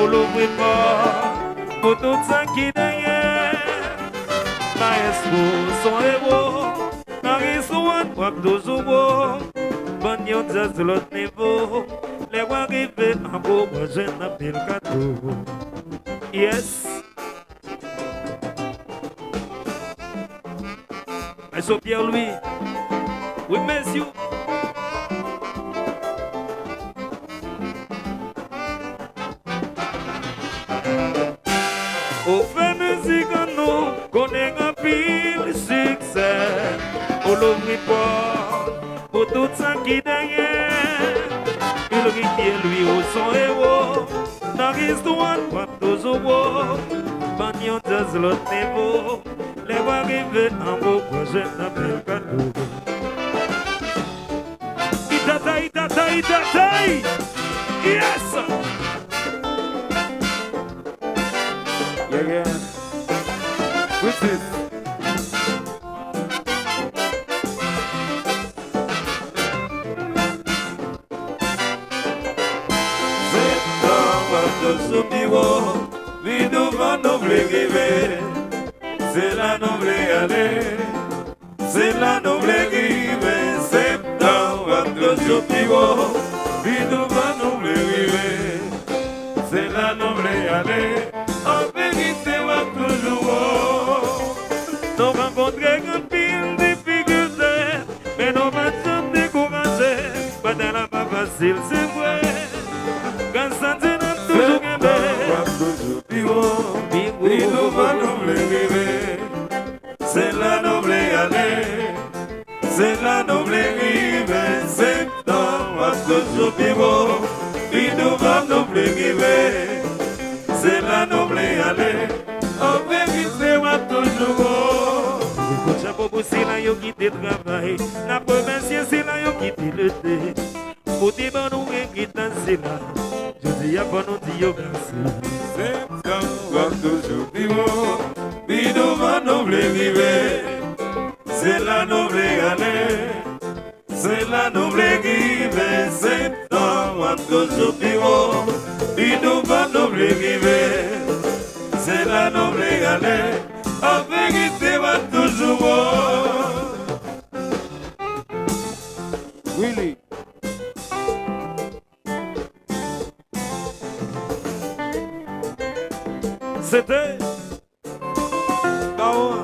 pour l'ouvrir pas, pour tout ça qui derrière. Maestro, son héros, Marie-Souane, wap toujours beau. Bon, yon jazz de l'autre niveau, les voix arriver en beau, moi je n'appelle cadeau. Yes. Maestro Pierre-Louis, we miss you. Au fait musique nous connaît un pile succès. On l'oublie pas pour tout ça qui derrière. Il rivière lui au son héros. Dans l'histoire, pas toujours beau. Bagnon jazz l'autre niveau. Les voix arriver en beau projet d'appel cadeau. Itata. Yes! Yeah. What's this? C'est dans votre bureau, vie devant nous river. C'est la noble aller, c'est la noble river. C'est dans votre bureau, vie devant nous river. C'est la noble aller. Nous rencontrons une pile de difficultés, mais nous ne sommes pas découragés. Pas dans la pas facile, c'est vrai. Quand ça dit, nous toujours c'est la noble aller, c'est la noble rive, c'est dans votre bureau, puis nous va noble rive, c'est la noble aller, en vérité, moi toujours. Écoute, chapeau pour c'est là yo qui te travaille, la première c'est là yo qui te le thé, pour tes bonnes qui dansent là, je dis à bon nous dit yo merci. C'est dans votre bureau, puis nous va noble rive. C'est la noble année, c'est la noble rive, c'est dans votre bureau, puis nous va noble rive, c'est la noble année, en vérité va toujours. Willy. C'était Kawa.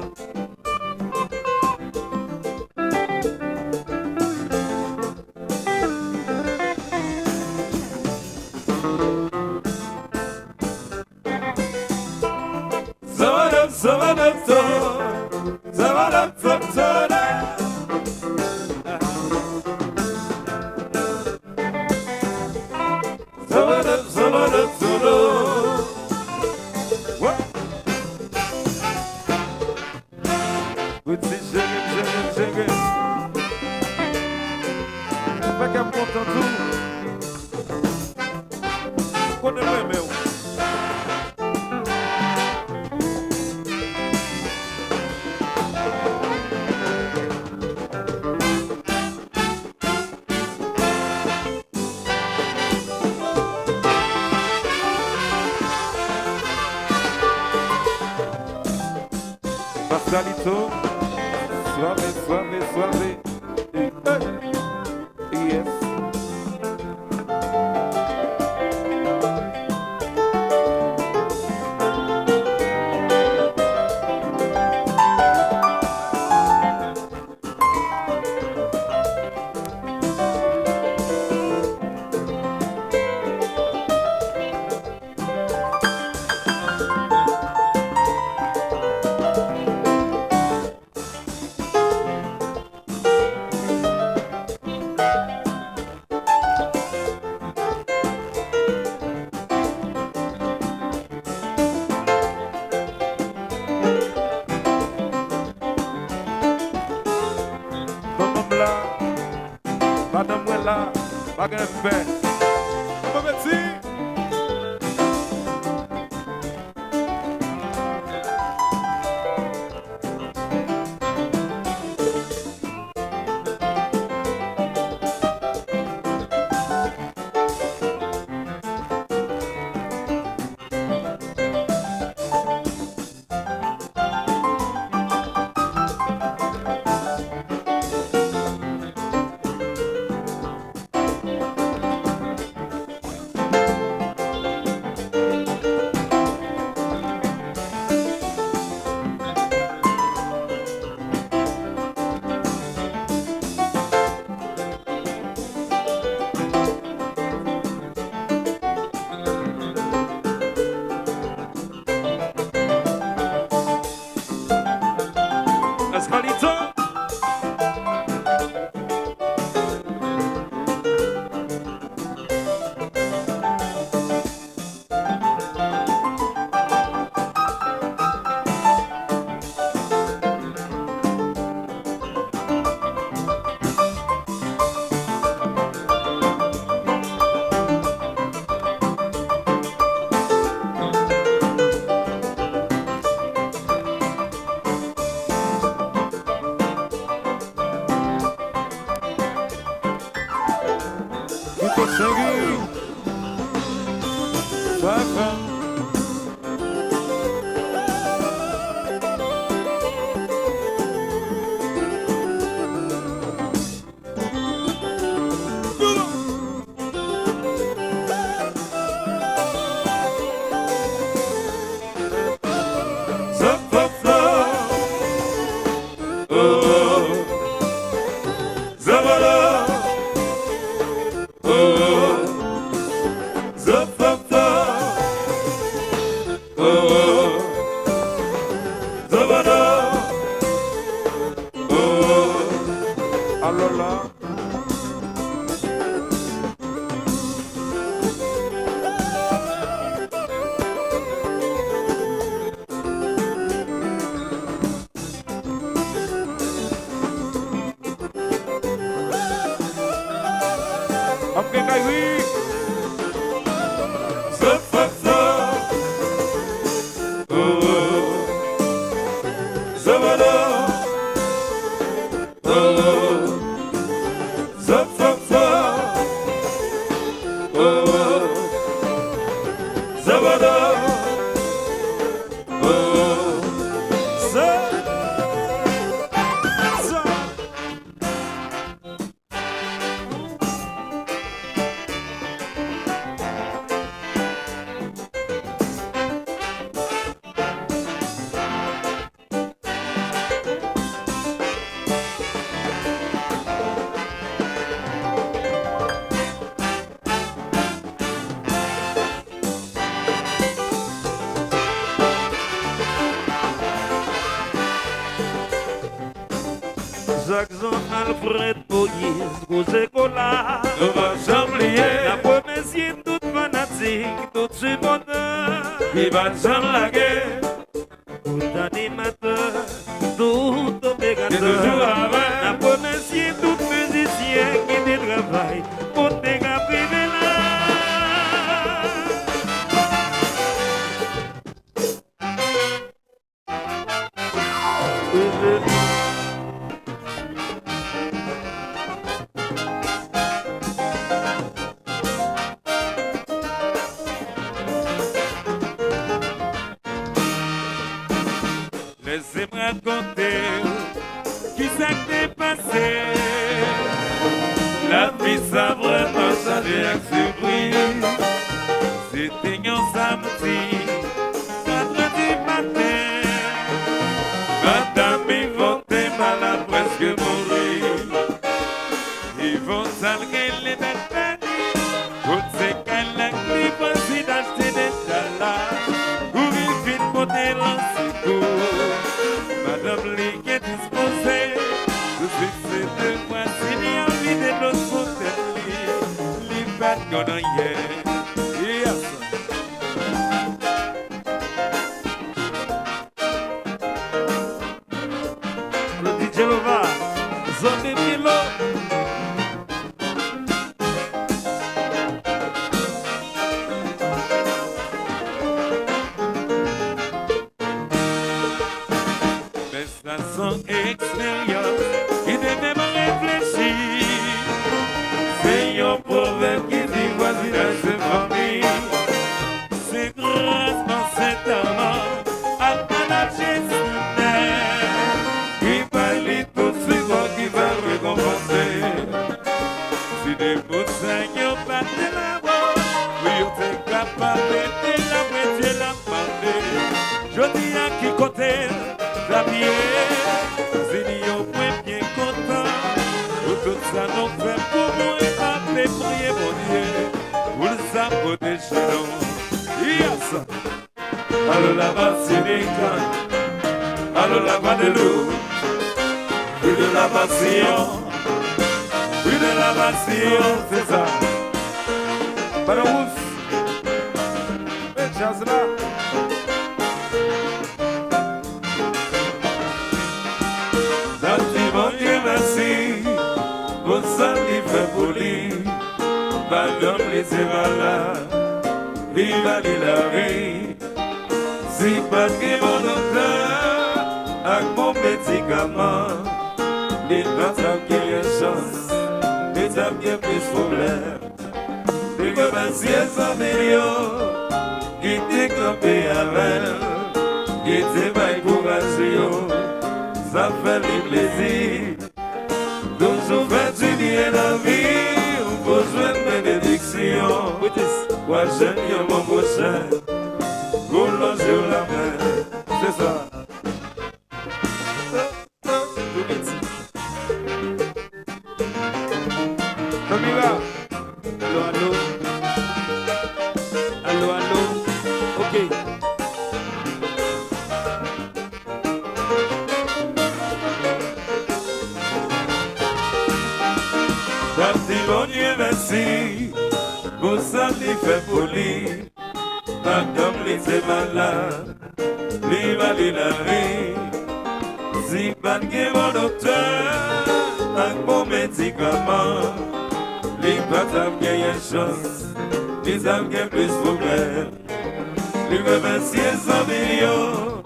Pascalito, suave, suave, suave. Yes. Jackson, Alfred, Moïse, José Cola. Nous va chamblier. La promesse est toute fanatique, toute supporter. Il va s'en la guerre. Tout animateur, tout opérateur. La promesse est toute musicien qui te travaille pour te priver là. Laissez-moi raconter qui s'est dépassé. La vie ça vraiment ça vient surprise. C'était un samedi, vendredi matin. Madame Yvonne mal à presque mourir. Yvonne salguer les bêtes. Toutes ces câlins qui pensent d'acheter des chalas. Pour une vie de monter en secours. Madame Lee est disposée de fixer de moi s'il y a envie de l'autre côté les bêtes qu'on a hier. Yes. Le DJ Lova, Zombie Milo. Son expérience qui devait me réfléchir. C'est un proverbe qui dit voisinage c'est famille. C'est grâce à cet amant à manager sur terre qui valide tout ce qui va récompenser. Si des montagnes battent la voix, oui on est capable de la moitié la demander. Je dis à qui côté la pierre. Ça nous fait pour moi appeler prier mon Dieu pour le sabre des genoux. Yes. Allô la Martinique, allô la Guadeloupe, plus de la passion, c'est ça. Pas de ouf, mais jazz là. Dans Dieu merci. Pour ça qui fait poli, madame les malades, vive la vie. Si pas que mon docteur, avec mon médicament, les gens qui ont chance, les gens qui ont plus de problème. remercier sa million qui t'est campé avec, qui t'est pas courageux, ça fait le plaisir. Toujours fait du bien la vie, on besoin de bénédiction. Moi j'aime mon prochain, pour longer la main, c'est ça. Camila, allô, allô, allô, allô, ok. Parti bon Dieu merci, pour ça il fait pour lui. Madame il est malade, il va la vie. Si pas de bon docteur, un bon médicament. Les patrons gagnent chance, les âmes gagnent plus de problèmes. Les remercier 100 millions,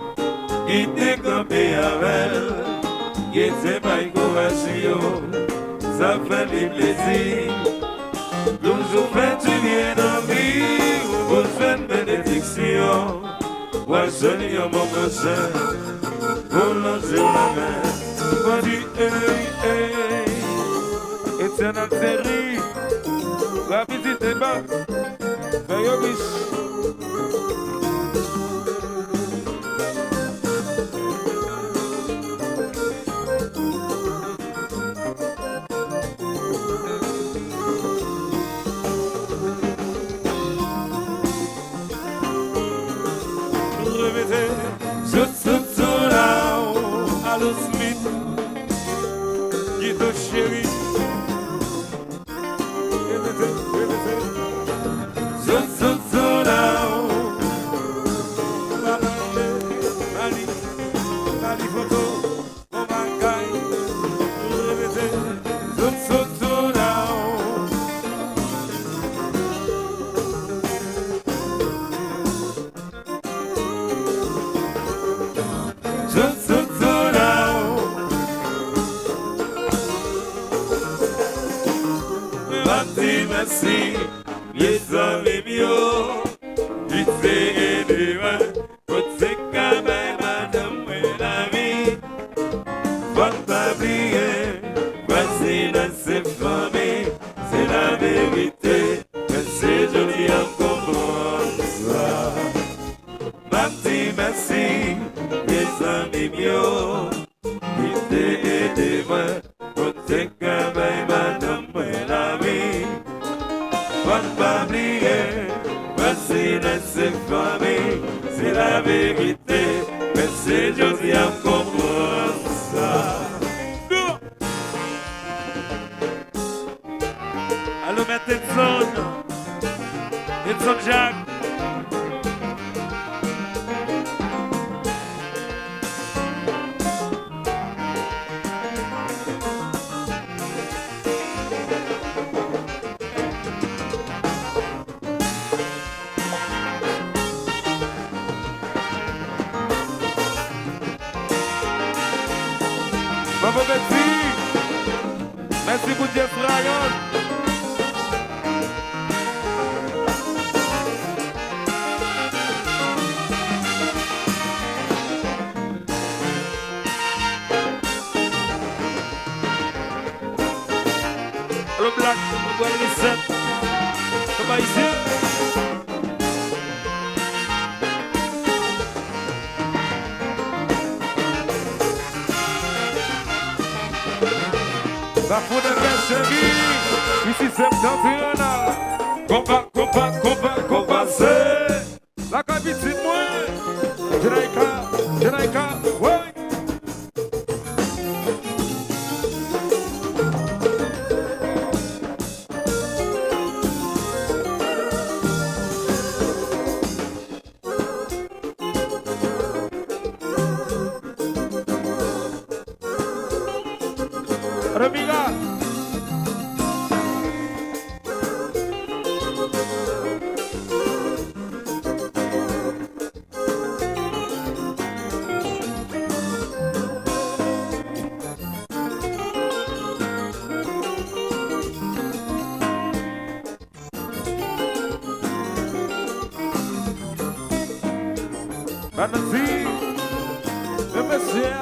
qui t'est campé avec, qui t'est pas courageux, ça fait du plaisir. Toujours fait du bien dans la vie, on besoin de bénédiction. Moi je dis à mon prochain, pour lancer la main. Moi je dis hey, hey, éternel série. La visite est bonne, fais un wish. Répétez, je suis là, allô Smith, qui est ton chéri. Merci, les amis mieux, tu sais de moi, côté cabaye, madame, la vie, faut pas oublier, voici dans ces familles, c'est la vérité, que c'est joli à comprendre ça. Merci, les amis mieux, tu sais de moi, côté cabaye, madame, la vie. Faut pas oublier, voici dans ces familles, c'est la vérité, mais c'est Josie à comprendre ça. Allô, mais Edson Jacques. Bravo, merci pour Jeff Ryan. Le black, on voit les recettes. Comment ici? La foudre est chérie, ici septentrional. Compa, c'est la capitale moi. Jamaïca, ouais. Remiga. Banasi, le monsieur,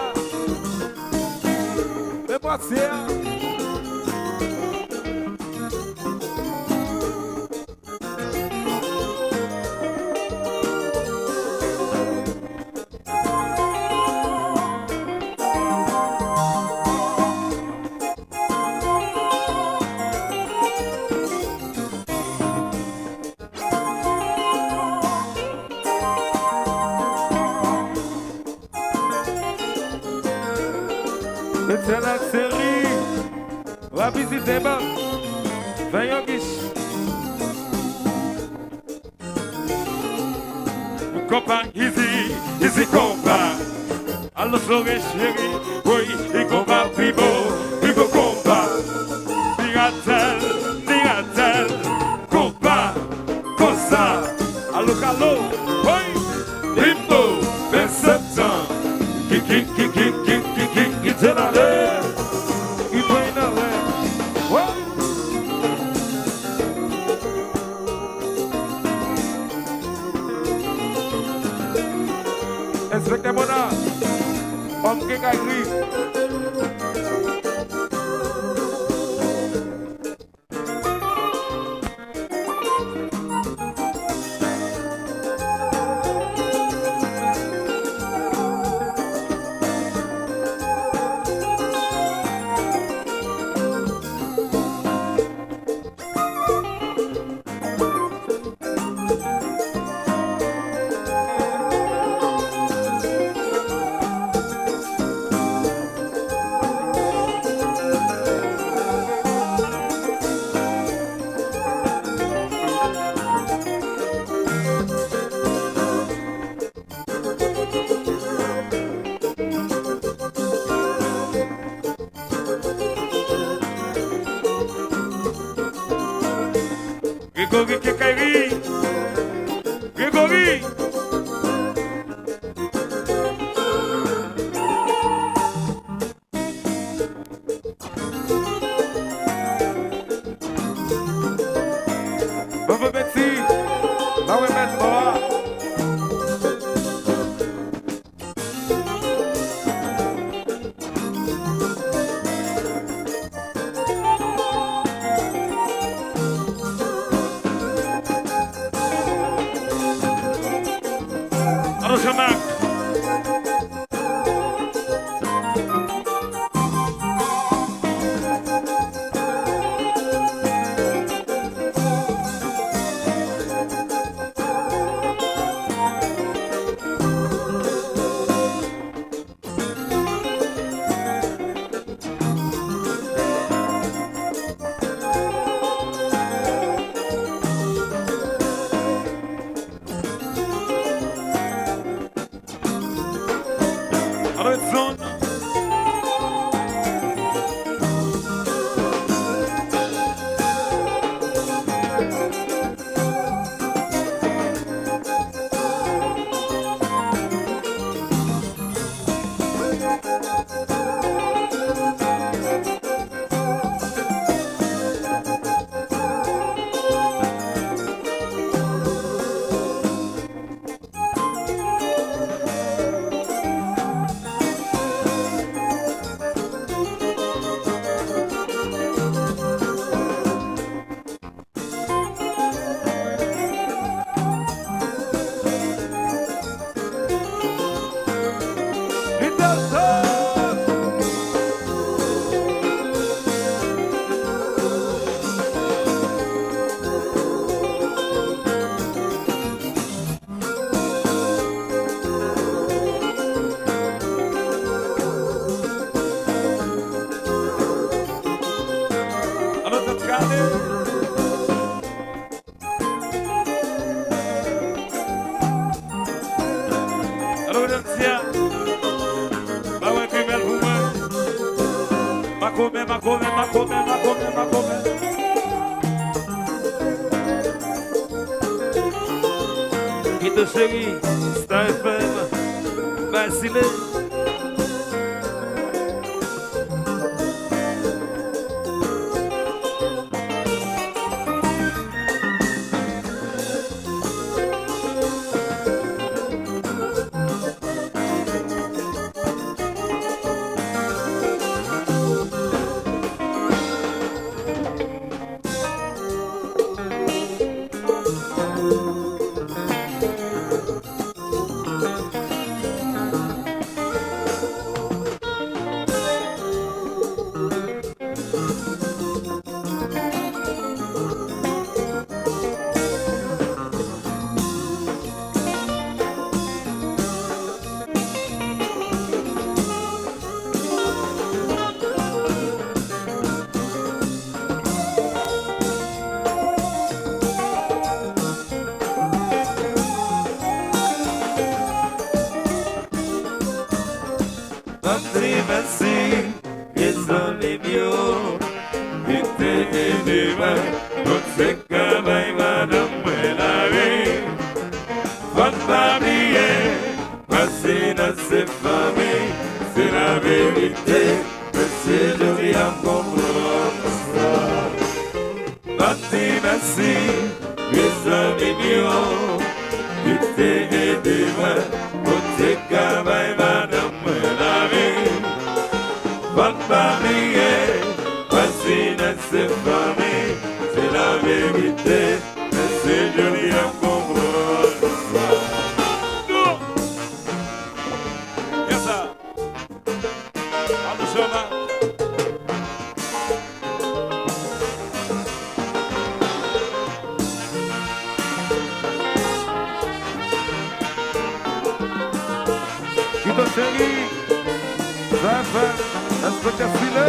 le boissier. C'est la série, va visiter bas, voyons guiche. Compa, easy compa. Allo soirée chérie, oui, il compa, vivo compa. Diratel, compa, cosa. Allo calo, oui, bimbo, 27 ans. Qui, c'est la l'air, il prend la l'air. Inspecteur Mona, homme qui a écrit. Grégory. Maman Betsy, maman Betsy. Jean-Marc. Guido Chéri, Star FM, vacilé. pas oublier, voici notre famille, c'est la vérité, mais c'est je dis à comprendre ça. Merci, mes amis mignons, qui t'ai aidé, pour tes cabanes, madame, la vie. Pas oublier, voici notre famille, c'est la vérité, mais c'est joli à comprendre. Yes, sir. On the show now. Kita Segi, Zafa, Aspetta Fila.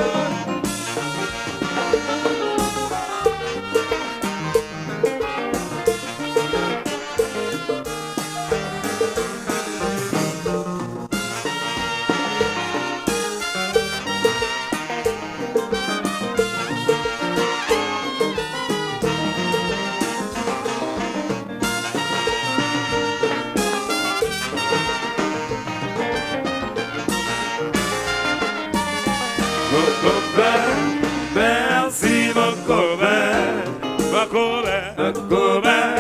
Merci mon copain, ma copain, ma copain.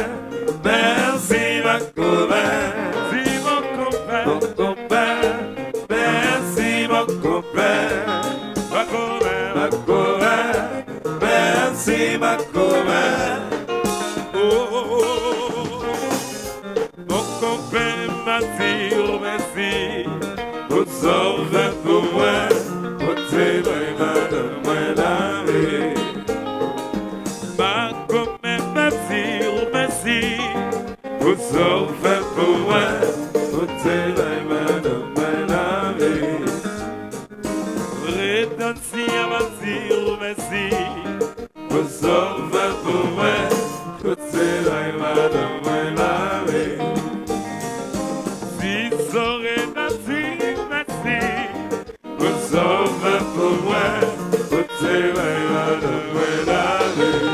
Merci ma copain, merci mon copain, mon copain. Merci mon copain, ma copain, ma copain. Merci ma copain. Oh, mon copain m'a dit merci pour sauver pour moi. C'est vrai, madame, la vie. Ma commune, merci, vous sauvez pour moi. C'est vrai, madame, la vie. Rétention, merci, vous sauvez pour moi. C'est vrai, madame, la vie. Si ça rétention, merci. Sauve pour moi, pour tes mains de la vie.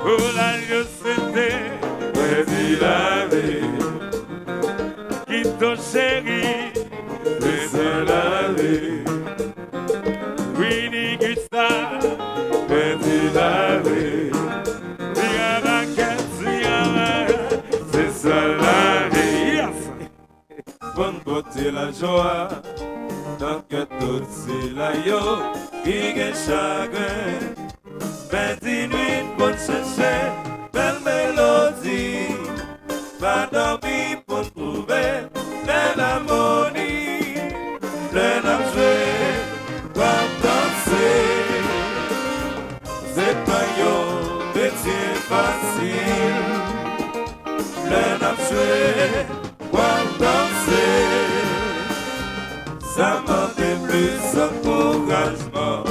Pour la c'était, prédit la vie. Qui t'a chéri, c'est la vie. Winnie Gustave, prédit la vie. C'est ça la vie. Bonne beauté, la joie. Tant que tout c'est là yo, qui est chagrin. Belle nuit pour chercher, belle mélodie. Pas dormir pour trouver l'harmonie. Plein à jouer, pas danser. C'est pas yo, métier facile. Plein à jouer, pas danser. Ça m'a fait plus d'encouragement.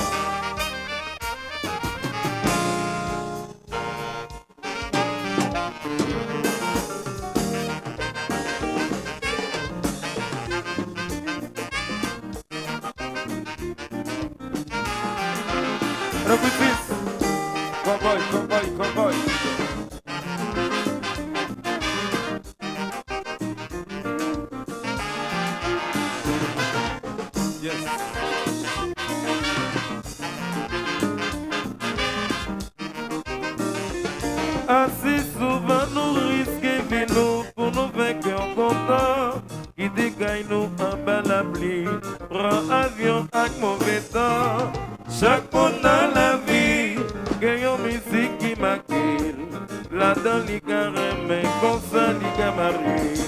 Repeat cowboy, cowboy, cowboy. Assez souvent nous risquons nous pour nous vaincre contents. Qui dégaine nous en bas la pluie, prend avion avec mauvais temps. Chaque monde dans la vie, gagne une musique qui m'accueille. Là-dedans, les carrés, mais comme ça, les camarades.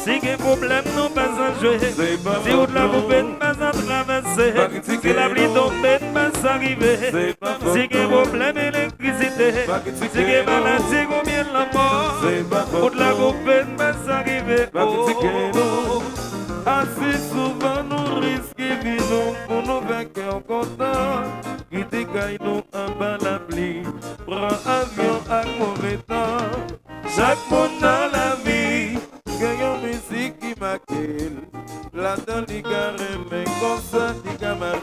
Si il y a un problème, non pas à jouer. Si vous la pouvez pas à traverser. Si la pluie tombe, pas à arriver. Si il y a un problème, électricité. Si il y a maladie, combien la mort. Vous la pouvez pas à arriver. Assez souvent, nous risquons pour nous vaincre contents. Qui dégaine nous en bas la pluie. Prend avion avec mauvais temps. Chaque monde dans la vie. Gagne musique qui m'accueille. Là-dedans, les carrés, mais comme ça, les camarades.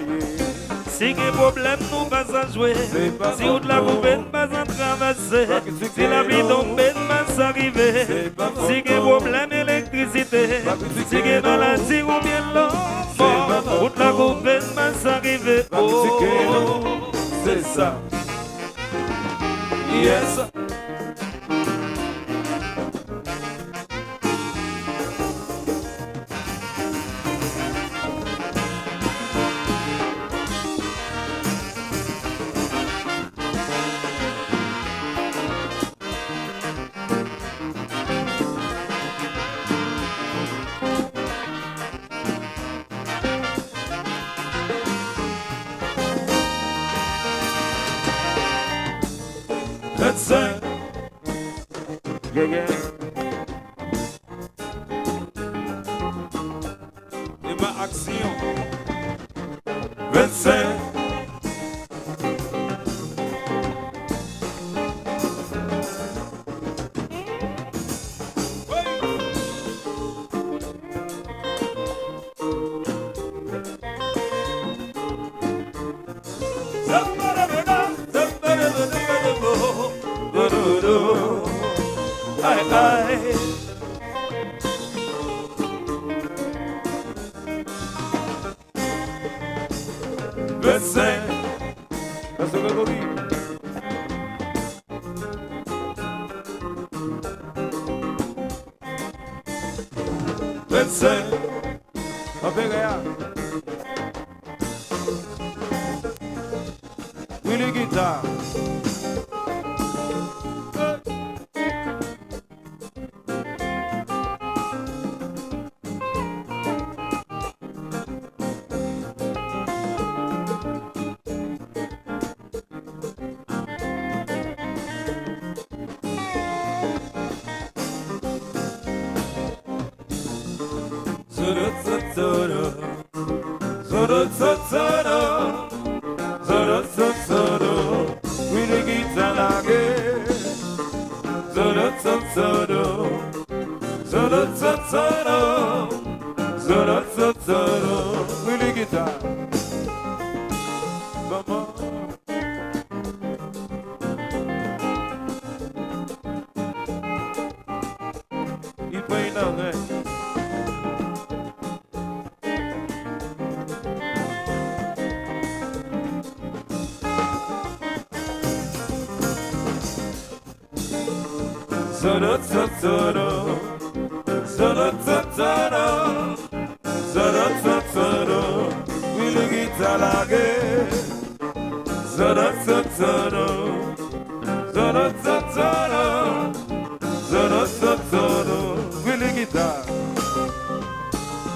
Si il y a un problème, nous pas à jouer. Si vous la pouvez pas à traverser. Si la pluie tombe, pas arrivé. Si il y a problème d'électricité, si il y a maladie ou bien l'homme, toute la gouvernement s'arrive. Oh, c'est ça. Yes. Et ma action 25 Willie guitar. Willie guitar. Maman. Il paye non, hein. Willie guitar lagé. Willie guitar.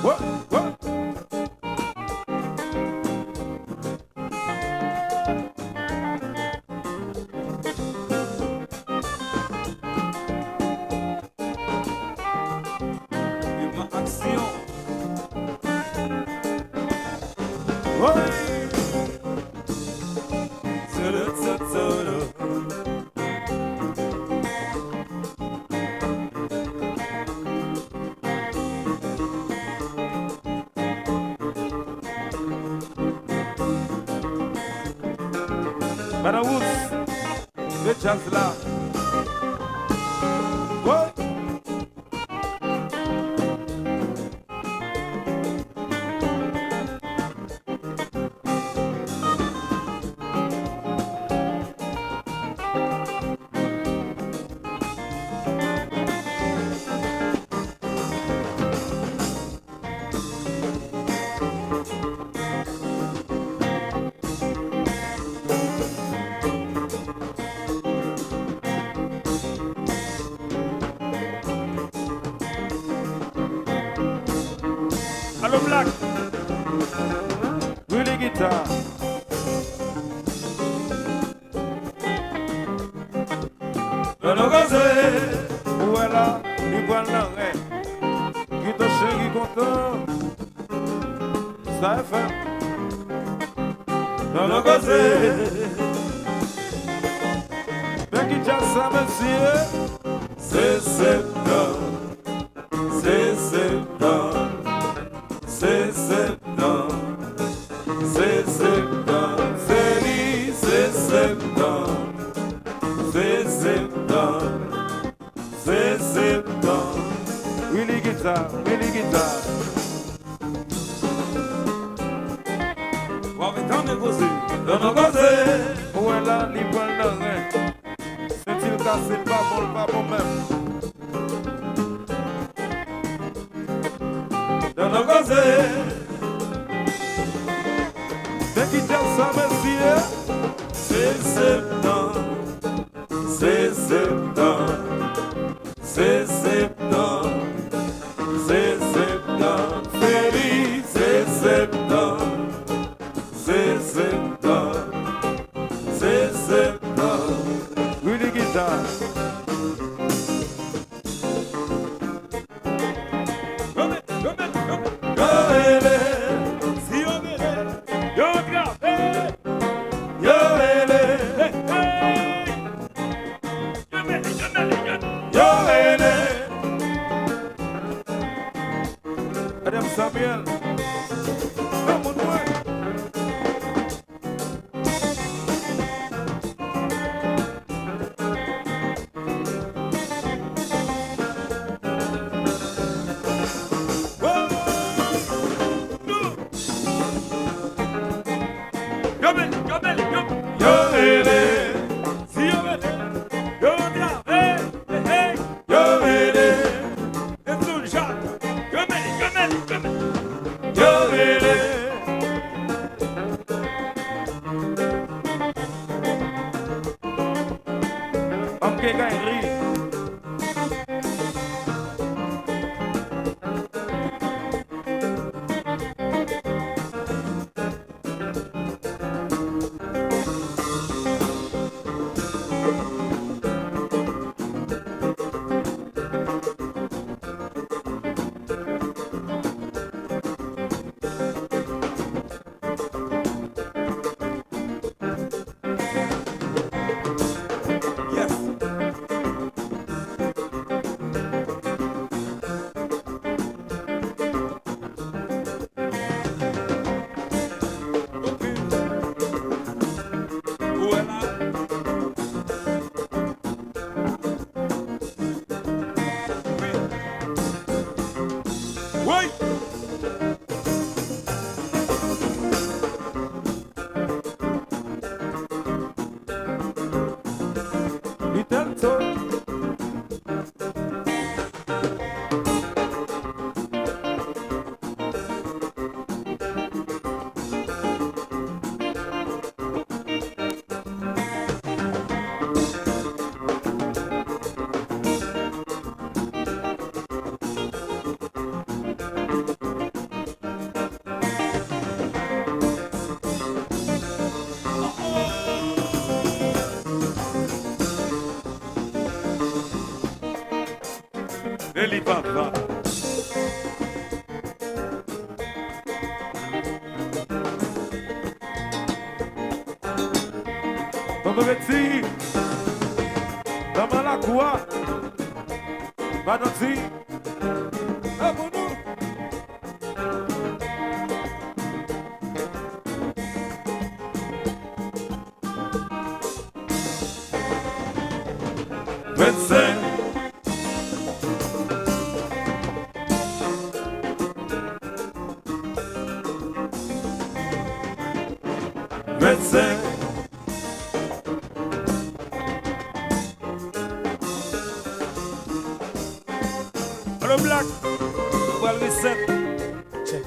What? What? Madame Woods, le jazz là. What? Allo Black, Willie guitar. Non gazé, voilà, il voit l'enré. Qui te chien qui content, ça est fait. Non gazé, mais qui tient ça monsieur, c'est septembre, c'est septembre. C'est septembre, c'est septembre, c'est lui, c'est septembre, c'est septembre, c'est Willy guitar, Willy guitar. On va t'en causer, t'en causer. Où est là, l'ipol de rien. C'est-il cassé, pas bon même. T'en causer. Mais qui tient ça, monsieur? C'est septembre, c'est septembre, c'est septembre, c'est septembre, Félix, c'est septembre, c'est septembre, c'est septembre. Willy guitar. Madame Samuel. Come on, boy. Eli Papa. Maman Betty. Maman la quoi? Manoti. Ah bon nous. Le black. Well, we set. Check.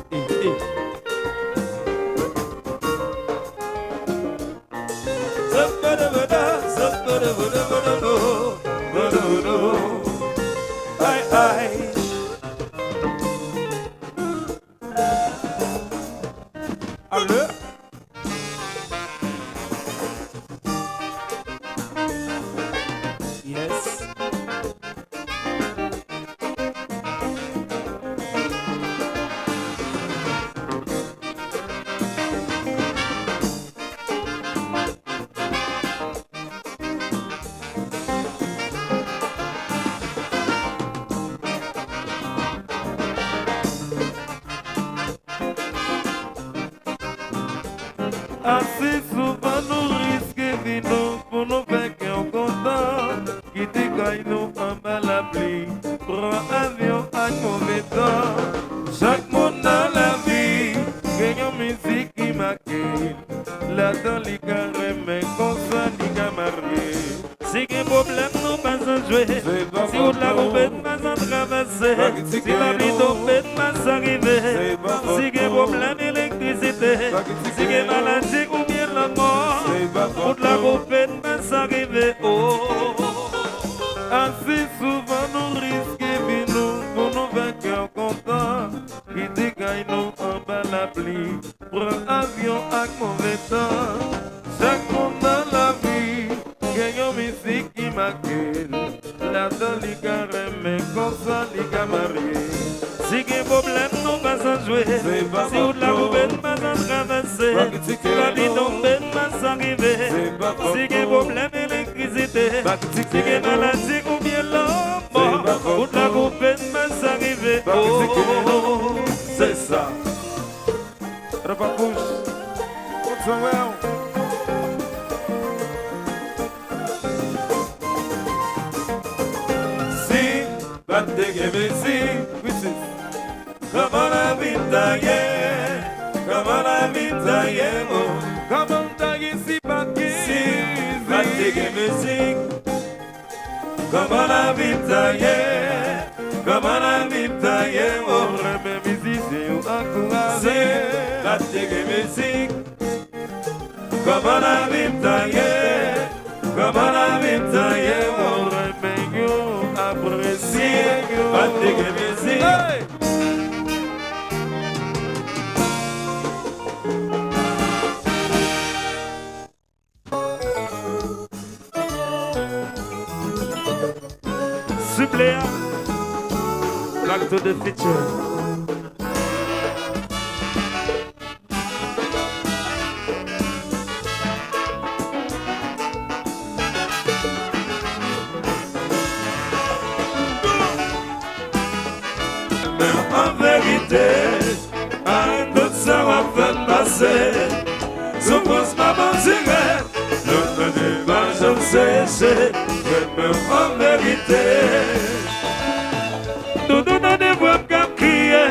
Allô? Yes. Assez souvent nous risquons de nous pour nous faire qu'on content. Quitter quand nous en bas la pluie. Prends avion un mauvais temps. Chaque monde dans la vie, gagne une musique qui m'accueille. Là-dedans, les carrés, mais comme ça, les camarades. Si un problème, nous pas en jouer. Si on la roupette, pas en traverser. Si la vie tombée, pas arriver. Si un problème, électricité. Si un maladie ou bien la mort. Pour la roupette, pas arriver. Oh. Assez souvent, nous risquons nous pour nos vainqueurs contents. Qui dégaine nous en bas la pluie. Prends avion avec mauvais temps. Chaque monde dans la vie, gagne une musique qui m'accueille. Là-dedans, les carrés, mais comme ça, les camarades. Si un problème, nous pas en jouer. Si on la roupette, pas en traverser. Si la vie tombée, pas arriver. Si un problème, électricité. Si un maladie ou bien la mort. Pour la roupette, pas arriver. Oh. C'est ça. Rapapouche. What's around? Si, batte que me si. Comment la vie taillée, comment la vie taillée, oh. Comment tailler si batte Si, batte que me si. Comment la vie taillée, comment la vie taillée, oh. Mes musiciens ont encouragé. Si, batte que me si. Comment la vie taillée, comment la vie taillée, oh. Mes apprécié. Batte que me si. Suppléant, l'acte de feature. Mais en vérité, un autre ça va faire passer. Je pense ma bandière, notre débat, je sais. Mais en vérité, nous donnons des voix comme crier.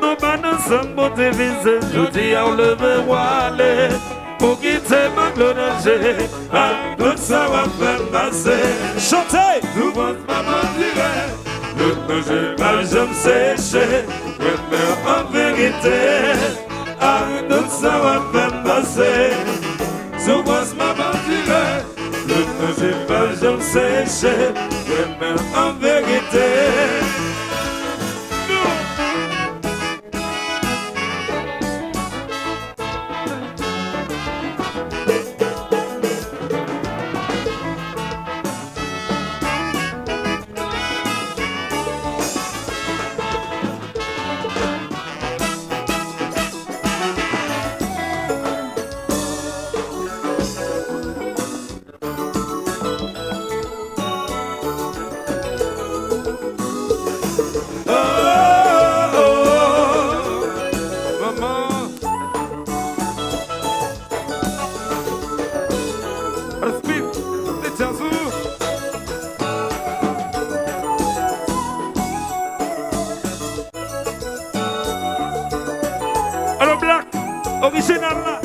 Nous pas nous sommes pour te viser. Je dis à lever aller pour quitter ma glorieux. Un autre ça va faire passer. Chantez! Nous pense ma bandière, notre débat, je sais. Mais en vérité, un autre ça va faire passer. Je pense ma bandière. Le principal, je me sèche, mais en vérité. Alors Black, original là.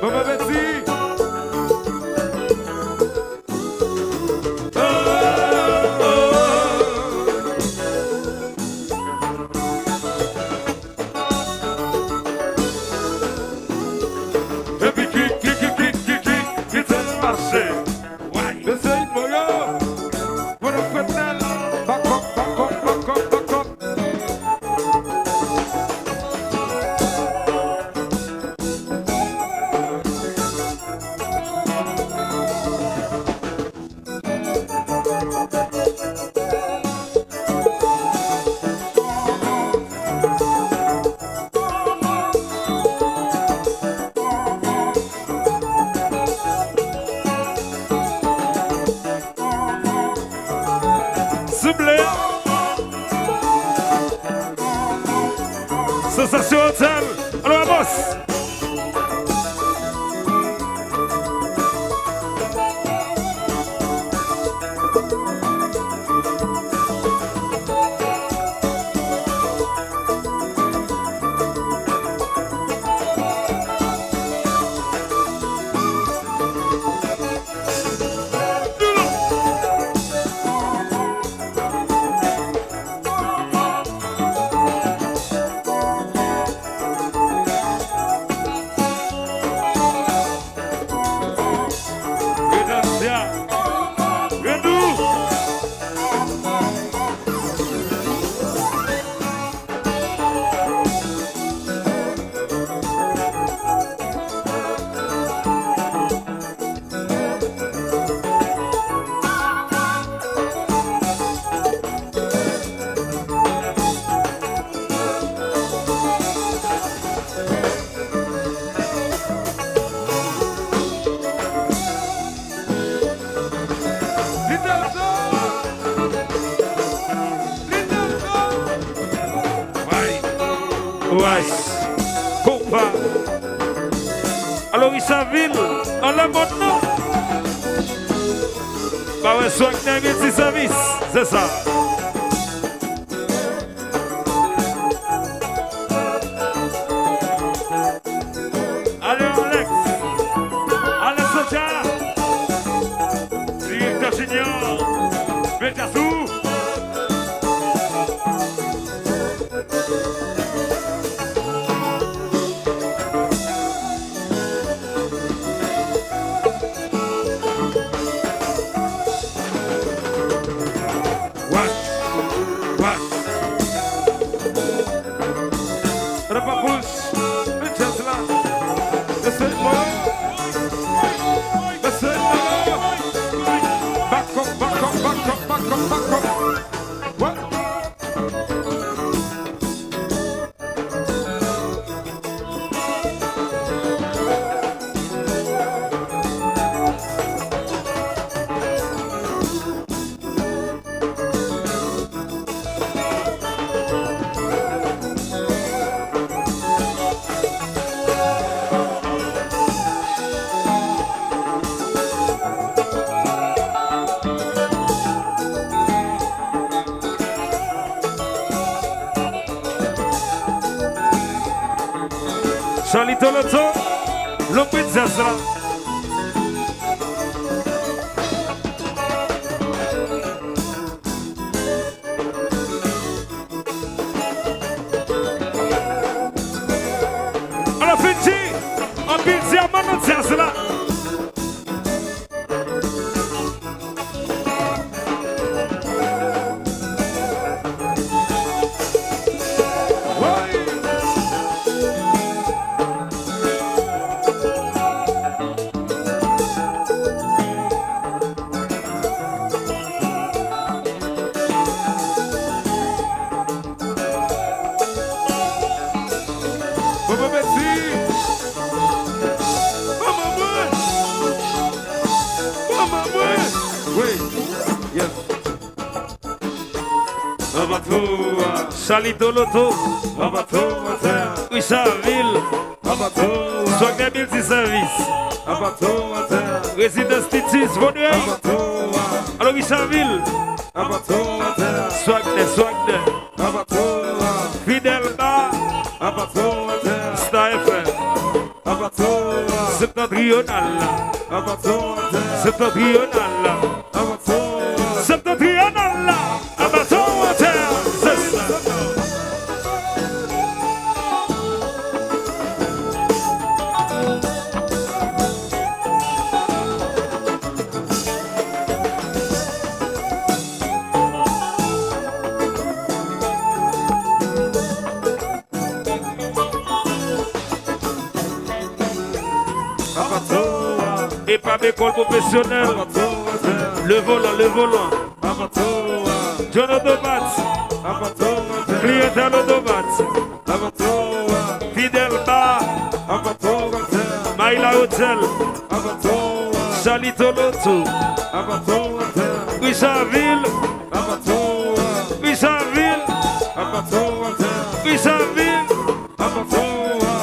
Maman Betty. Sensation Hotel. Alors, boss. Nice. Copa. Alors, Isaville, en la montre. Bah ouais, soit que t'as un service, c'est ça. Allez, Alex. Alex Socha. Directeur Junior. Béjassou. Salito Loto, lo pizzasra. Alla finci, a pizza ma non zazra. Salito Loto, Isaville, Sognamil de service, Résidence Titis, Bonheur, alors Isaville, Swagde, Fidel Bar, Star FM, Septentrional, et pas d'école professionnelle. Le volant. John Odobat. Clientèle Odobat. Fidel Bar. Maïla Hotel. Salito Loto. Isaville.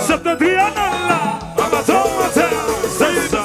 Septentrional. C'est ça.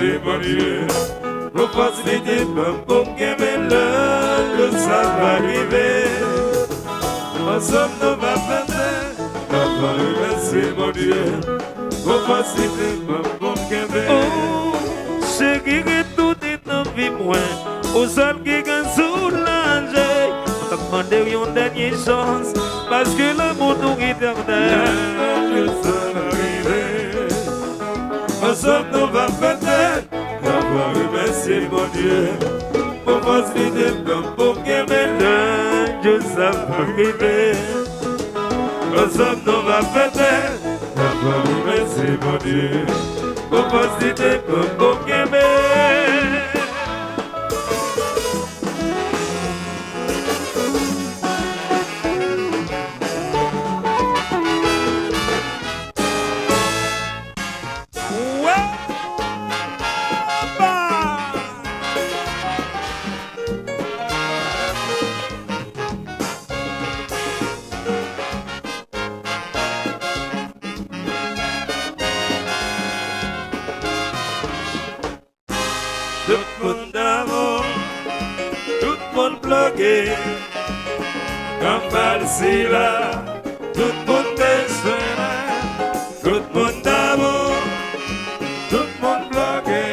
merci mon Dieu. Pour faciliter pour qu'aimer le ça va arriver. Ensemble nous va faire. Merci mon Dieu. Pour faciliter pour qu'aimer. Oh, c'est qui est tout est en vie moins. Au seul qui est soulagé. Demandez une dernière chance. Parce que l'amour nous éternel. Le ça va arriver. Ensemble nous va faire. Merci mon Dieu. Pour faciliter pour qu'aimer Je savais arriver. Ensemble nous va fêter. Merci mon Dieu. Pour faciliter pour qu'aimer. Tout le monde d'amour, tout le monde bloqué. Comme Valsi là, tout le monde désolé. Tout le monde d'amour, tout le monde bloqué.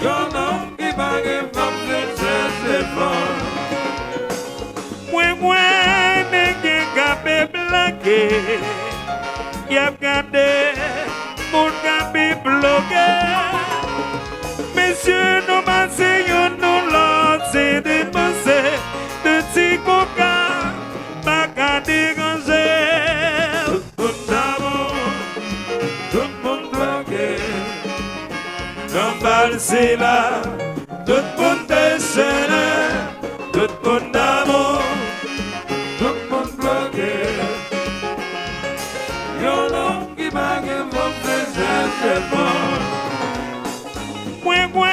Y'en a qui va que femme de chercher fort. Moi, n'est qu'un bloqué. Y'a gardé mon capé bloqué. Messieurs, nous m'enseignons, nous lancer des pensées de petits coca, pas qu'à déranger. Tout le monde d'amour, tout le monde bloqué. Comme Valsi là, tout le monde déchaîné. Tout le monde d'amour, tout le monde bloqué. Y'en a qui m'a que mon plaisir c'est bon. Moi,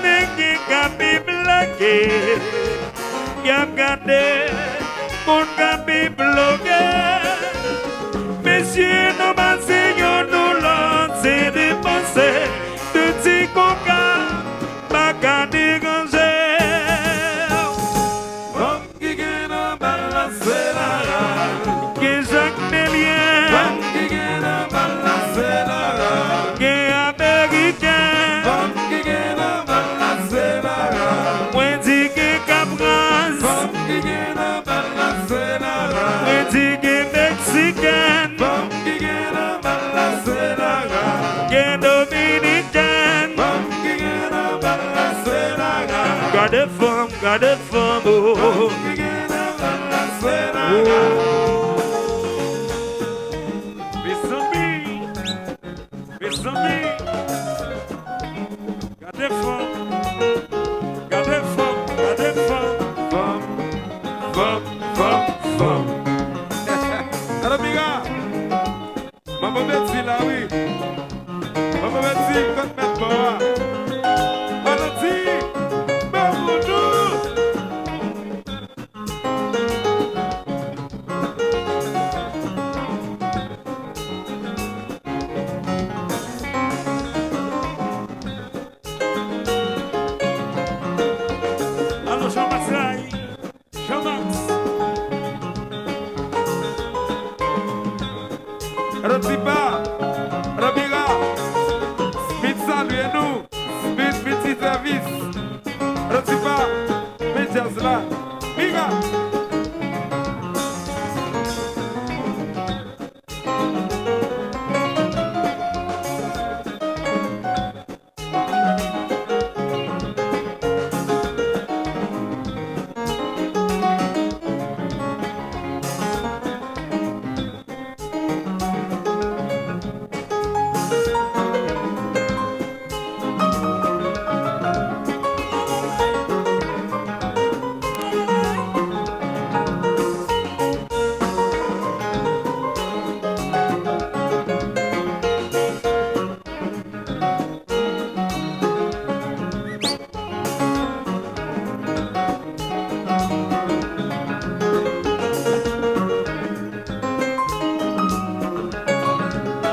n'est qu'un bloqué. Y'a gardé mon capé bloqué. Messieurs, nous m'enseignons, nous lancer des pensées de petits coca, pas qu'à déranger. Femme qui gagne un bal, c'est la rage. Que Jacques Mélien, Femme qui gagne un bal, c'est la rage. que Américain, Femme qui gagne un bal, c'est la rage. moi dis que Cabras, Femme qui gagne un bal, c'est la rage. moi dis que Mexicaine, Femme qui gagne un bal, c'est la rage. que Dominicaine. Femme qui gagne un bal, c'est la rage. Garde femme, oh. Femme qui gagne un bal, c'est la rage. Mes amis, garde femme, Femme. Alors, Miga, maman Betty là, oui. Maman Betty, quand même, boa. Valentine, Baboudou. allô Jean-Max Ray, Jean-Max. Rotiba, Rabiga, Smith salue nous, Smith petit service. Rotiba, Médias là, Miga.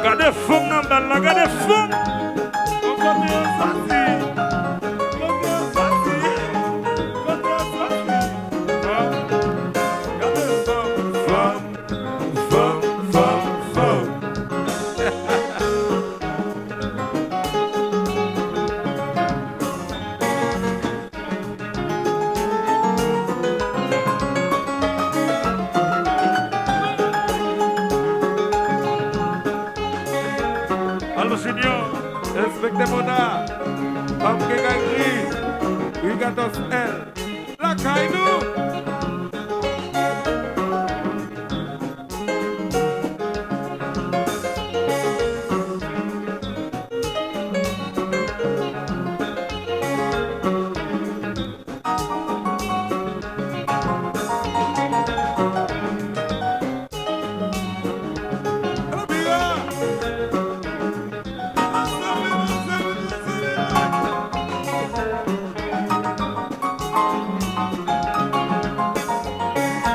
Garde femme, nan bal la, garde femme. Respectez-moi, homme qui gagne gris, il gagne elle, la caillou.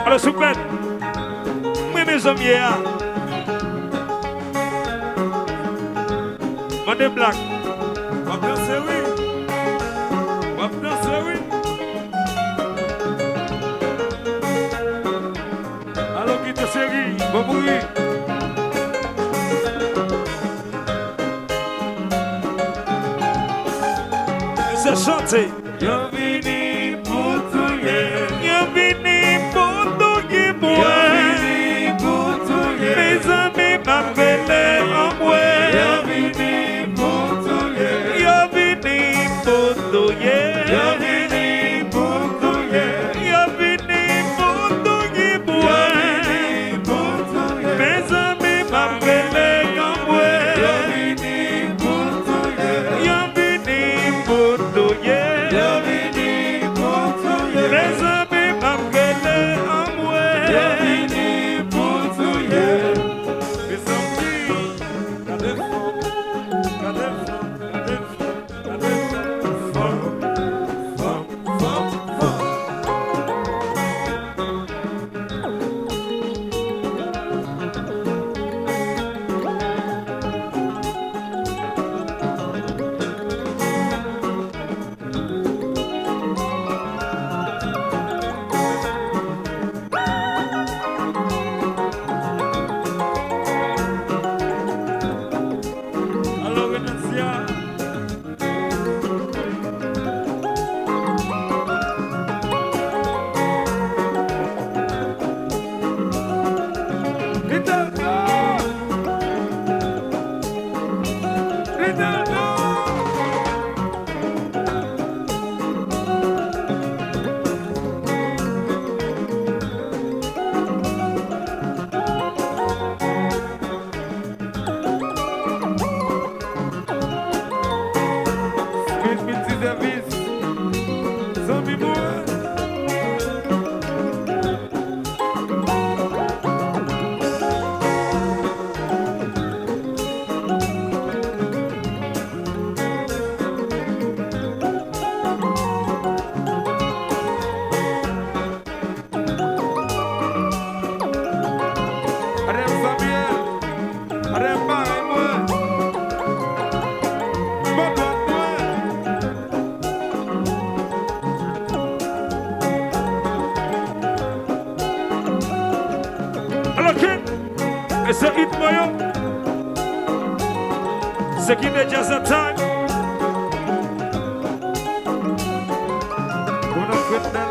Alors, souplette, mes amis, Madame Black, Wap danser, oui. Wap danser, oui. Alors, qui te série, bon bruit. C'est chanté. Bienvenue pour tout hier. Bienvenue pour tout qui Bienvenue pour tout hier. Mes amis m'appellent en moi. Bienvenue pour tout hier. Bienvenue pour tout hier. Bienvenue pour tout hier. Bienvenue pour tout qui Bienvenue pour tout hier. Mes amis m'appellent en moi. Bienvenue pour tout hier. Bienvenue pour tout hier. Bienvenue pour tout hier. Mes amis m'appellent en moi. Bienvenue pour tout hier. Mes amis, Regardez fort, regardez fort, regardez fort, fort, fort, fort. alors Renancia. Multi-service, Zombie Boy. Adem Samuel, Adem Barre, moi. Bon, bon, moi. Alors que, et ce hit moyen, ce qui est jazz at time. On a fait dans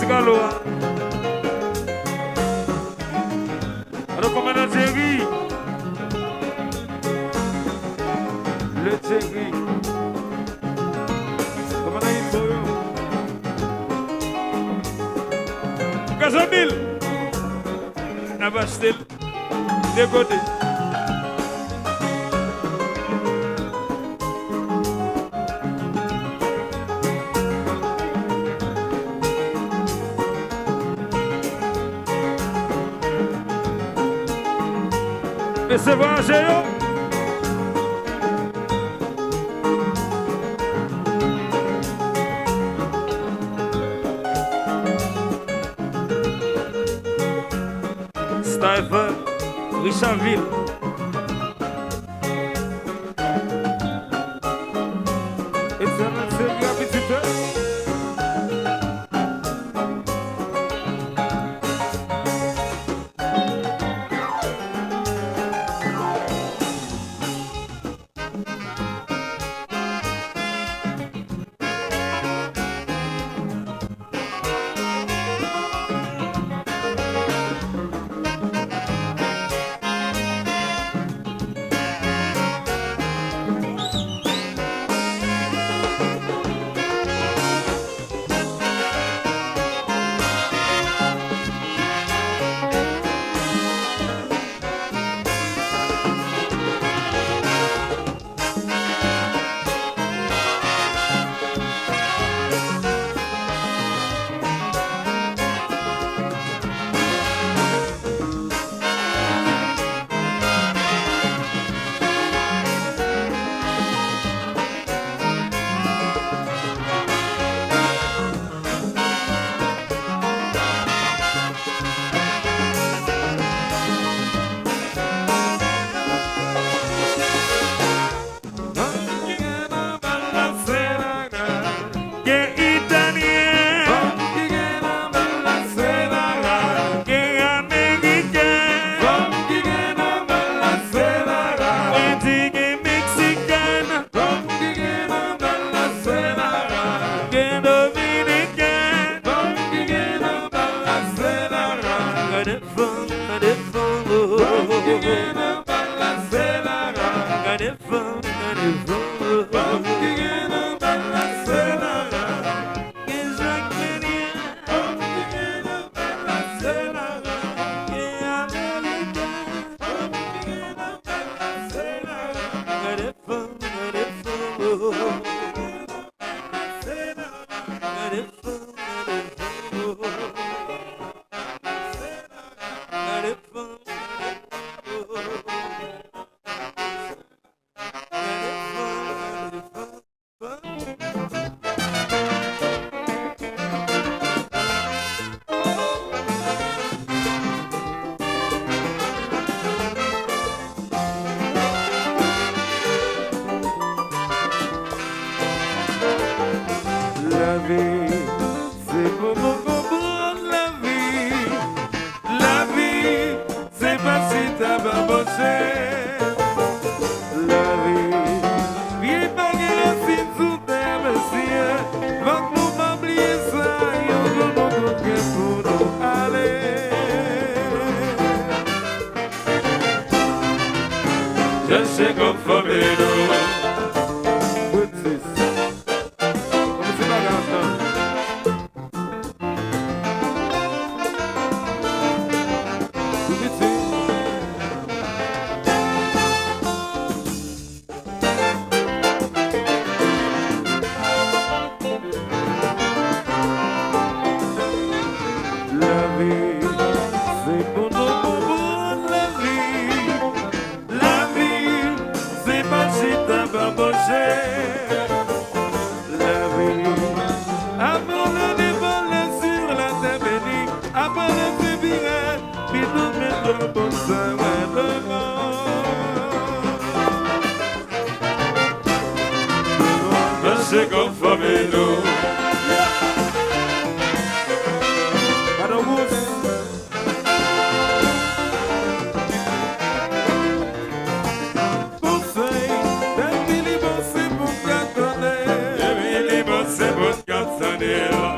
Sigalo. Alors, commandant Thierry. Le Thierry. Commandant Ifoyo. Gazamil. Nabastel. Dégodé. C'est bon, Géo. Stephen, Richardville. Excellent, c'est bien, petit peu.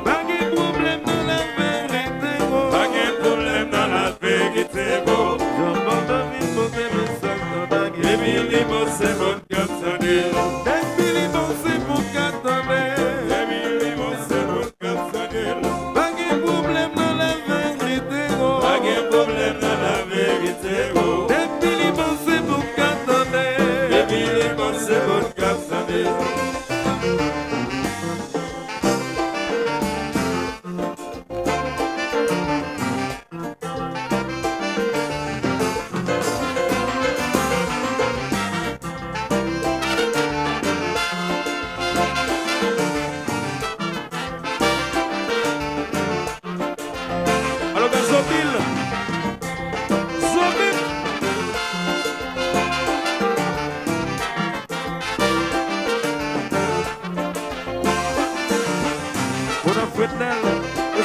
Bagi problem de la vie.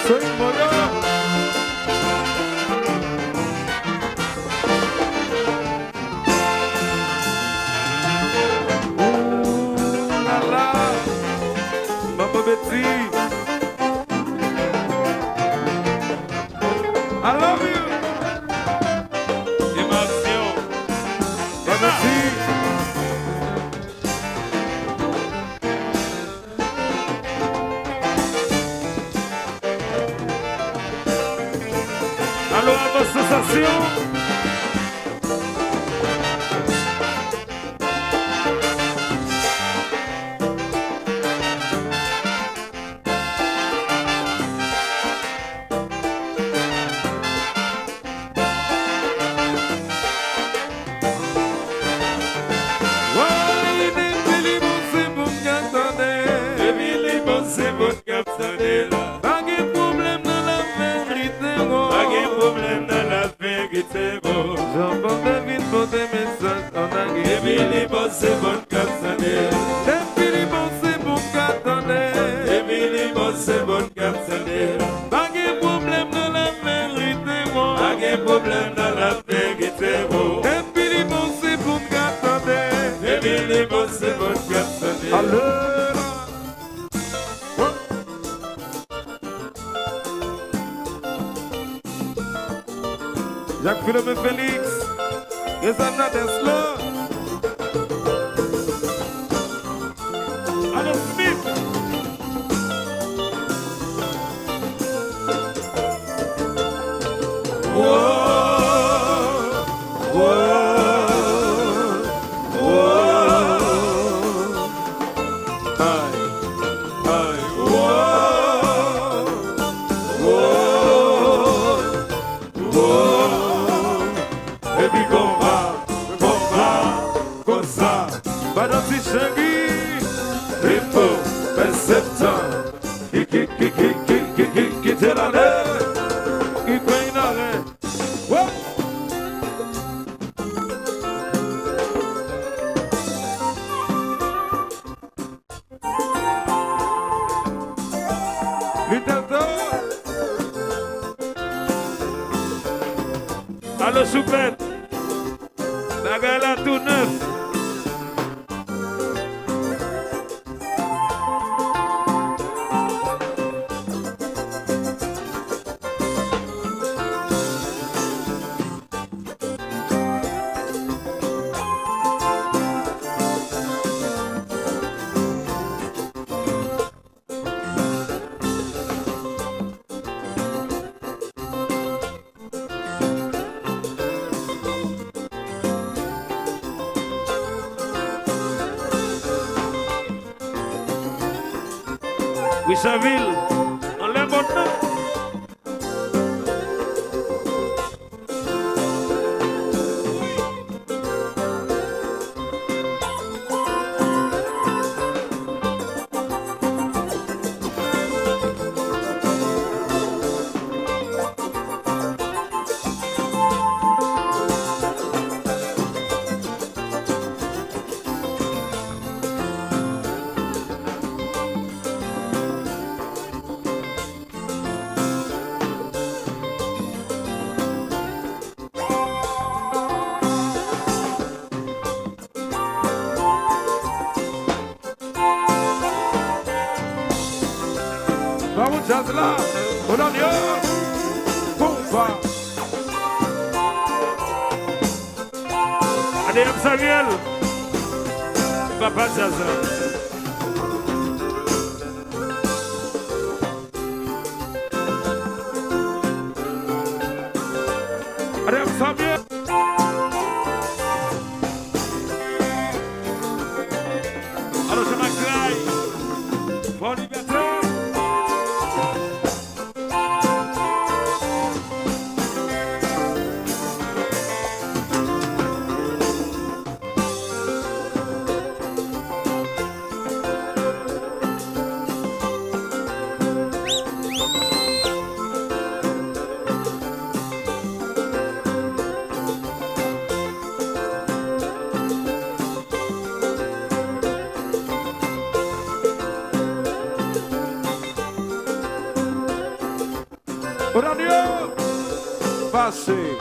Soy moyo. La la, Maman Betty, I love you. Émotion. Betty. Allô, à votre sensation. C'est bon cap sonner là. Pas de problème dans la vérité, oh. Pas de problème dans la vérité, bon. J'entends vite pour des messages en anglais. Depuis les bons, c'est bon cap sonner. Depuis les bons, c'est bon qu'attendez. Depuis les bons, c'est bon cap sonner. Pas de problème dans la vérité, oh. Pas de problème dans la vérité, bon. Depuis les bons, c'est bon qu'attendez. Depuis les bons, c'est bon cap sonner. Allô. Jacques Philippe Félix, et ça n'a des slow. Allô, Smith. Allô, Soupette, la gala tout neuf. Wisaville, on l'aime maintenant. Vamos, Jazla, on en y va. Bomba. Allez, Samuel, Papa Jazla. Allez, Samuel. Alors, je m'acclaille. Bon liberté. Radio, passez.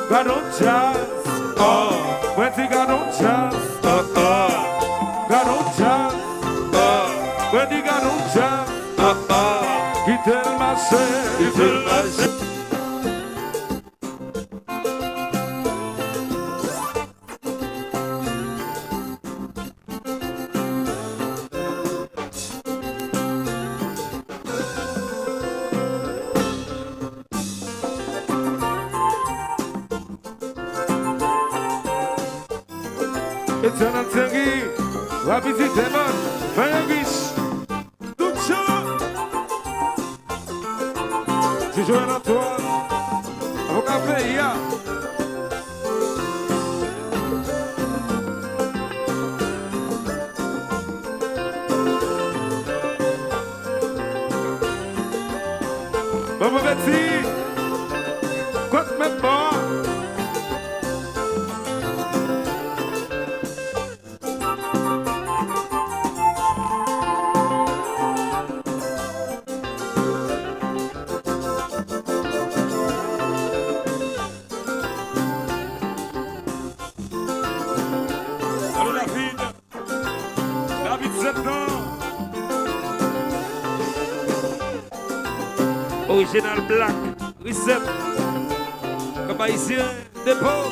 Got no chance, when he got no chance, got no chance, when he got no chance, he tell myself, he tell myself. It's an antengi, rapidi demon, fayagis, duksha. Si je viens à toi, au café, ya. Maman Betty, quoi que même pas. Original Black, Recep, comme haïtien, dépôt.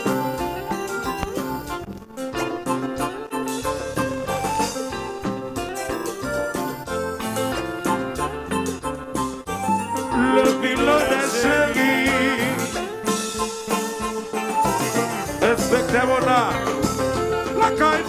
Le pilote est chéri, inspecteur la caille.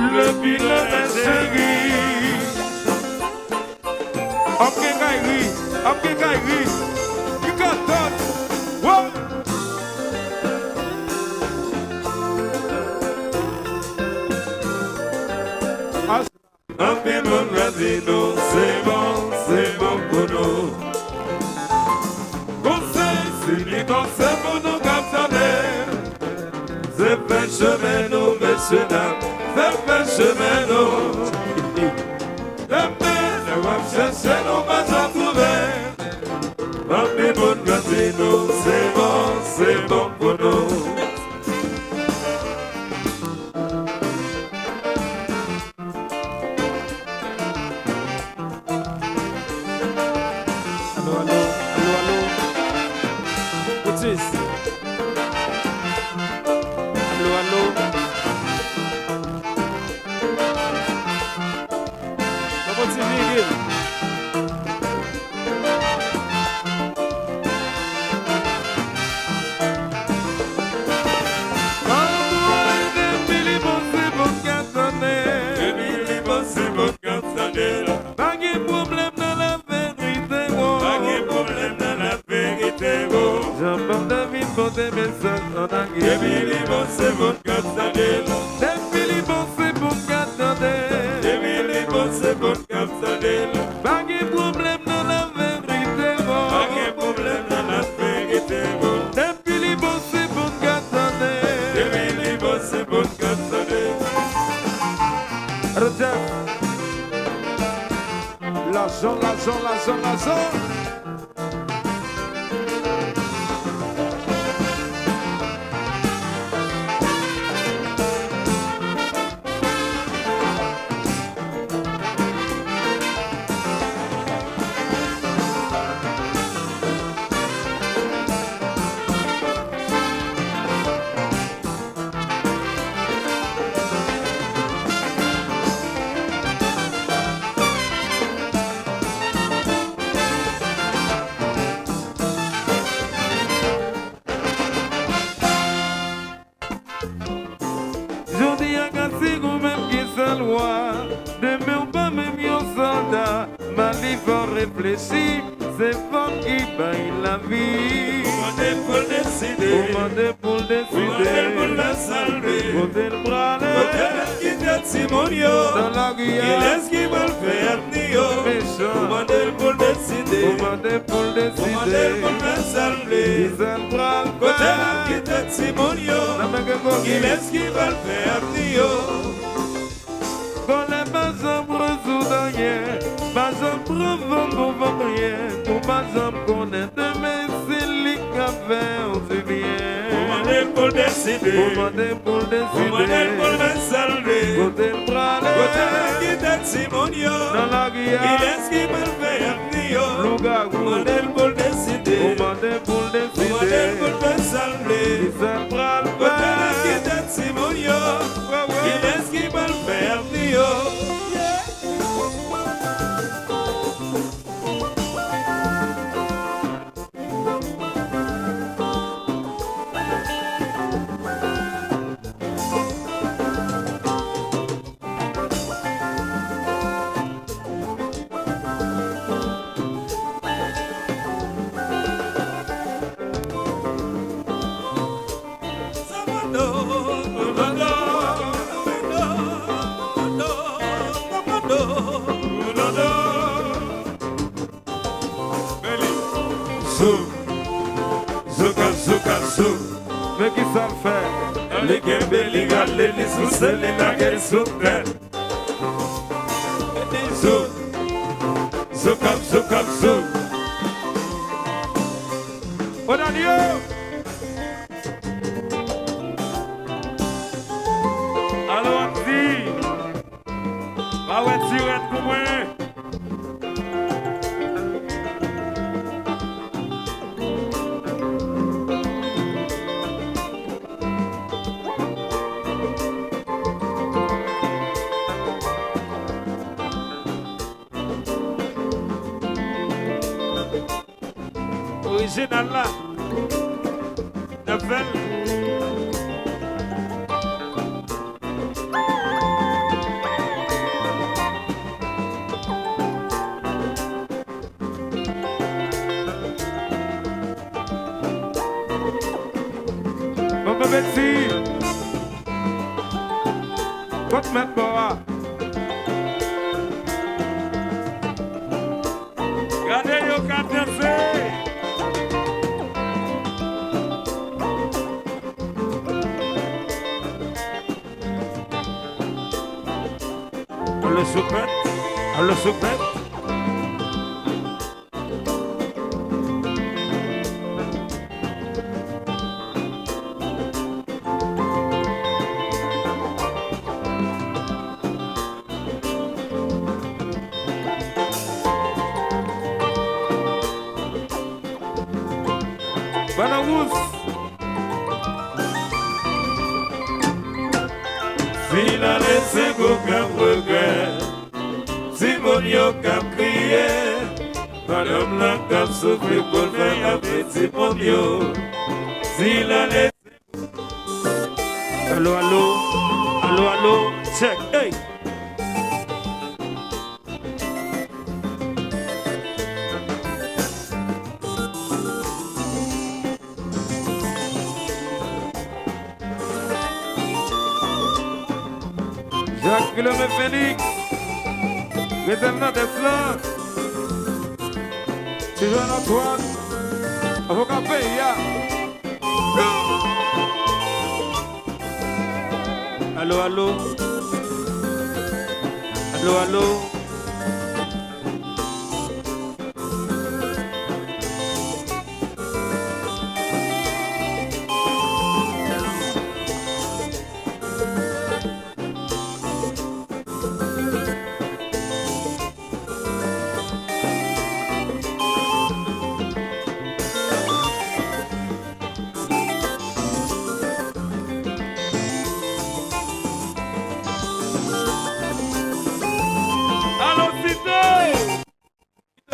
Le pilote est chéri. Up Gaïri. You got that. What? Up in mon casino, c'est bon pour nous. Conseil, c'est pour nous captainer. C'est fait chemin, nous, messieurs, dames. C'est chemin, nous. Les wap chercher, nous pas à trouver. Papi, bon casino, c'est bon pour nous. Allô. What's this? Allô. What's in here? Des messages en anglais. Des millimons, c'est bon capitaine. Des millimons, c'est bon capitaine. Des millimons, c'est bon capitaine. Pas de problème dans la vérité. Pas de problème dans la vérité. Des millimons, c'est bon capitaine. Des millimons, c'est bon capitaine. Retiens. L'argent. demain on va même yon soldat. Ma vie va réfléchir, c'est femme qui baille la vie. Pour décider, Pour décider, pour la salver. côté le bras, Côté qui t'a Simonio, dans la il guillaume, laisse qui va le faire nio. méchant. Pour décider, Pour décider, pour la salver. ils aiment bras le Côté bas. qui t'a Simonio, La mec est bon. il laisse qui va le faire nio. Quand les bazambres soudanais, bazambres vont pour rien, pour bazambres connaît demain, c'est les cafés, on se vient. Pour décider, Pour décider, pour la salver. côté le bras, Côté qui t'a Simonio, dans la il guillaume, laisse qui va le faire nio. Louga, Pour décider, pour décider, pour la salver. ils aiment bras le Côté bas. qui t'a Simonio, il laisse qui va le faire nio. Mais qui ça le fait? Les Kembe, les Galles, les Soussel, les Naguel, Soukel. Soukam. On a lieu. Allo, Anzi. Ah ouais, tu es pour moi. Original là. Nevel. Bon, merci. Votre maître Boa. Regardez, yo, qu'à danser. On le soupette. Banawous. S'il a laissé aucun regret, Simonio cap crié, madame la cap souffrir pour le faire avec Simonio. S'il a laissé. Allô, check, hey. Jacques Philomé Félix. Réservement des fleurs. C'est Jean-Antoine. Avocat PIA. Allô.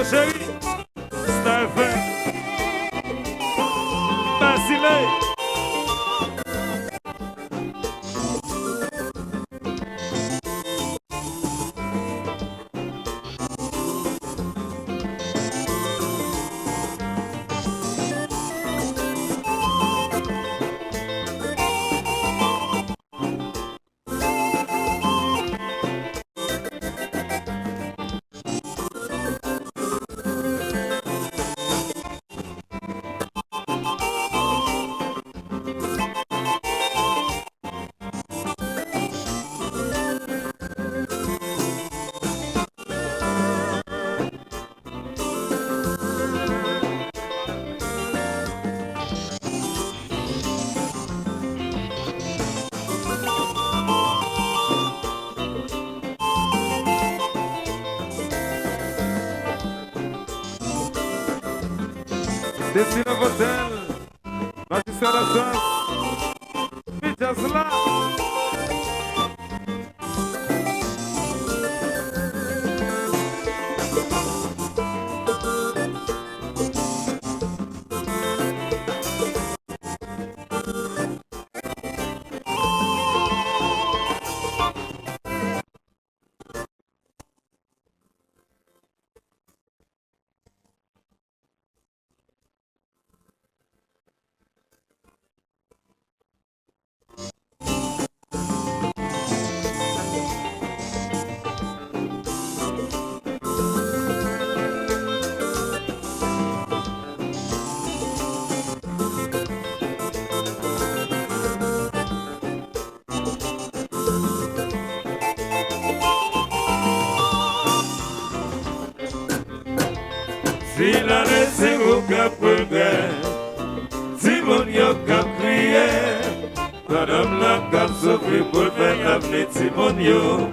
Chérie, Star Fan, Basile. Destino Hotel, Magistrat d'Assas, Mijasla. Si la laissé au cap regret, si mon yo cap crié, madame la cap souffrir pour faire l'avenir si mon yo.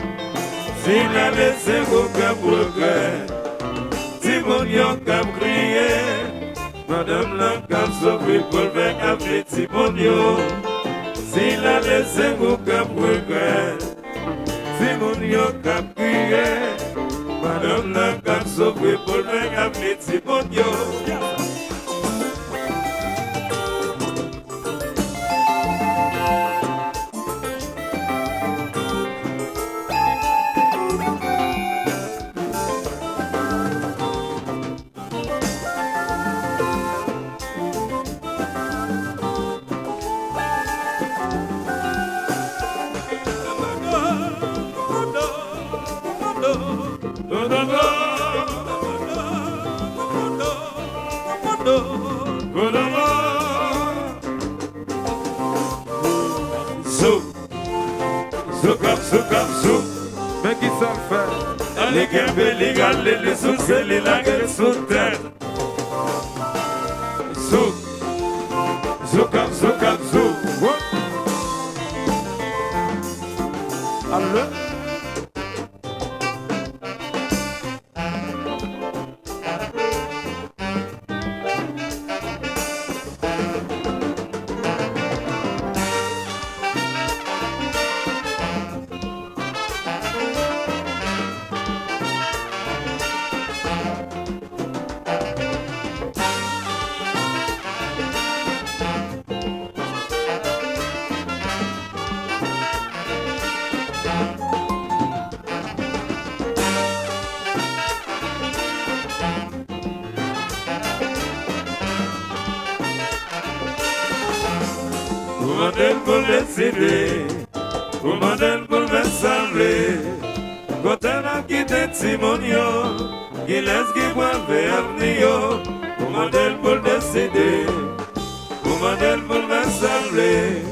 Si la laissé au cap regret, si mon yo cap crié, madame la cap souffrir pour faire l'avenir si mon yo. Si la laissé au cap regret, si mon yo cap crié, madame la cap sauvé pour le avenir si bon Dieu. Mais qui s'en fait? Allez, qu'elle les gars, les sous, c'est les lagues sous terre. Sous, sous. Allô? Pour décider, pour modèle pour m'assembler. Quand on a quitté Simonio, qui laisse qui voit vers l'avenir. Pour modèle pour décider, pour modèle pour m'assembler.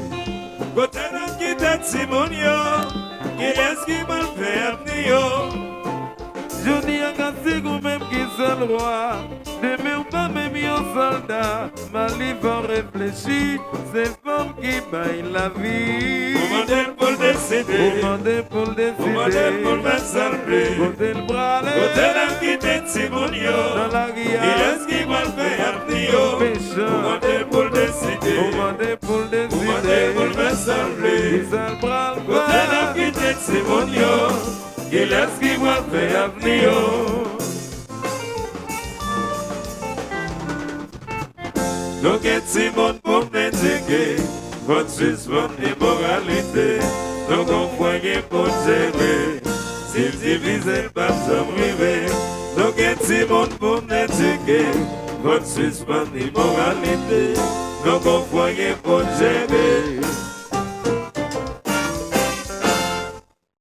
Quand on a quitté Simonio, qui laisse qui voit vers l'avenir. Je dis à Gassi ou même qui seul roi. Demain ou pas même un soldat. Ma livre réfléchit, c'est femme qui baille la vie. Pour modèle pour décider, Pour modèle pour pour modèle pour décider. m'assembler. Côté le bras, Quand on a quitté Simonio, dans la qui guillaume. laisse qui voit vers l'avenir. Pécheur. Pour modèle pour décider. Pour modèle pour Modèle pour décider. m'assembler. Qui seul bras le Côté la bras. quitté Simonio, qui laisse qui voit vers l'avenir. Donc, Simon pour m'indiquer, votre suspend immoralité. Donc, on foyer pour gérer, s'il divise pas sans river. Donc, Simon pour m'indiquer, votre suspend immoralité. Donc, on foyer pour gérer,